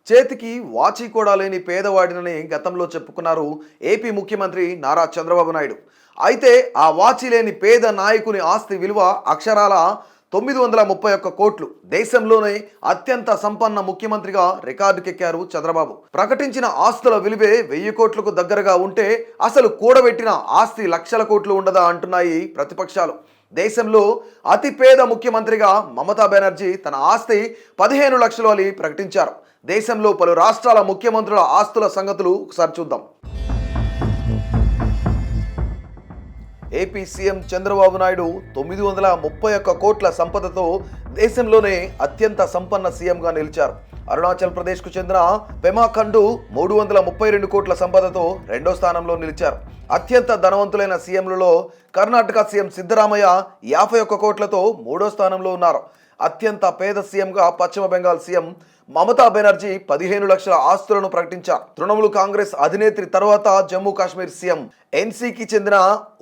చేతికి వాచి కూడా లేని పేదవాడినని గతంలో చెప్పుకున్నారు ఏపీ ముఖ్యమంత్రి నారా చంద్రబాబు నాయుడు. అయితే ఆ వాచి లేని పేద నాయకుని ఆస్తి విలువ అక్షరాల 931 కోట్లు. దేశంలోనే అత్యంత సంపన్న ముఖ్యమంత్రిగా రికార్డుకెక్కారు చంద్రబాబు. ప్రకటించిన ఆస్తుల విలువే 1000 కోట్లకు దగ్గరగా ఉంటే అసలు కూడబెట్టిన ఆస్తి లక్షల కోట్లు ఉండదా అంటున్నాయి ప్రతిపక్షాలు. దేశంలో అతిపేద ముఖ్యమంత్రిగా మమతా బెనర్జీ తన ఆస్తి 15 లక్షలు అని ప్రకటించారు. దేశంలో పలు రాష్ట్రాల ముఖ్యమంత్రుల ఆస్తుల సంగతులు ఒకసారి చూద్దాం. ఏపీ సీఎం చంద్రబాబు నాయుడు 931 కోట్ల సంపదతో దేశంలోనే అత్యంత సంపన్న సీఎంగా నిలిచారు. అరుణాచల్ ప్రదేశ్కు చెందిన పెమా ఖండు 332 కోట్ల సంపదతో రెండో స్థానంలో నిలిచారు. అత్యంత ధనవంతులైన సీఎంలలో కర్ణాటక సీఎం సిద్ధరామయ్య 51 కోట్లతో మూడో స్థానంలో ఉన్నారు. అత్యంత పేద సీఎంగా పశ్చిమ బెంగాల్ సీఎం మమతా బెనర్జీ 15 లక్షల ఆస్తులను ప్రకటించారు. తృణమూల్ కాంగ్రెస్ అధినేత్రి తర్వాత జమ్మూ కాశ్మీర్ సీఎం ఎన్సీకి చెందిన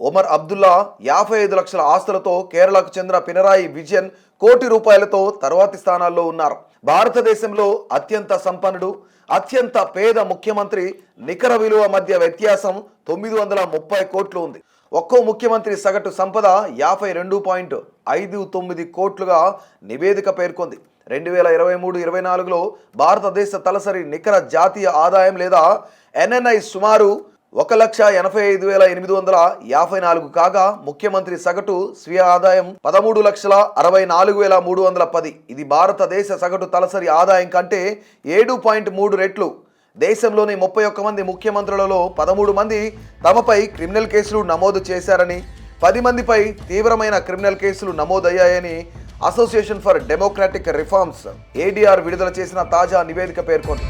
ఒమర్ అబ్దుల్లా 55 లక్షల ఆస్తులతో, కేరళకు చెందిన పినరాయి విజయన్ కోటి రూపాయలతో తర్వాతి స్థానాల్లో ఉన్నారు. భారతదేశంలో అత్యంత సంపన్నుడు, అత్యంత పేద ముఖ్యమంత్రి నికర విలువ మధ్య వ్యత్యాసం 930 కోట్లు ఉంది. ఒక్కో ముఖ్యమంత్రి సగటు సంపద 52.59 కోట్లుగా నివేదిక పేర్కొంది. 2023-24లో భారతదేశ తలసరి నికర జాతీయ ఆదాయం లేదా ఎన్ఎన్ఐ సుమారు 1,85,854 కాగా ముఖ్యమంత్రి సగటు స్వీయ ఆదాయం 13,64,310. ఇది భారతదేశ సగటు తలసరి ఆదాయం కంటే 7.3 రెట్లు. దేశంలోని 31 మంది ముఖ్యమంత్రులలో 13 మంది తమపై క్రిమినల్ కేసులు నమోదు చేశారని, 10 మందిపై తీవ్రమైన క్రిమినల్ కేసులు నమోదయ్యాయని association for democratic reforms ADR విడుదల చేసిన తాజా నివేదిక పేర్కొంది.